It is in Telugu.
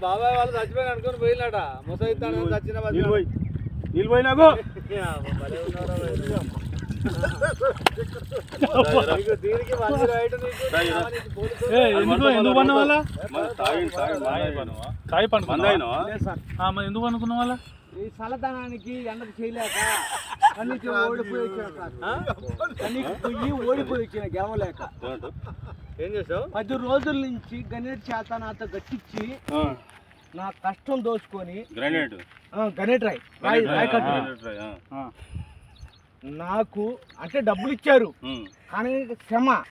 బాబాయ్ వాళ్ళు చచ్చిపోయి అనుకుని పోయినట ముసైతాను చచ్చిన నీళ్ళు పోయినాకు ఎందుకు పన్న వాళ్ళ ఎందుకు అనుకున్న వాళ్ళ ఈ చల్లదనానికి ఎండకు చేయలేక కన్నీకి ఓడిపోయి వచ్చిన గెలవలేక ఏం చేసావు 10 రోజుల నుంచి గణేట్ చేత నాతో గట్టించి నా కష్టం దోచుకొని గణేట్ రాయ్ నాకు అంటే డబ్బులు ఇచ్చారు కానీ శ్రమ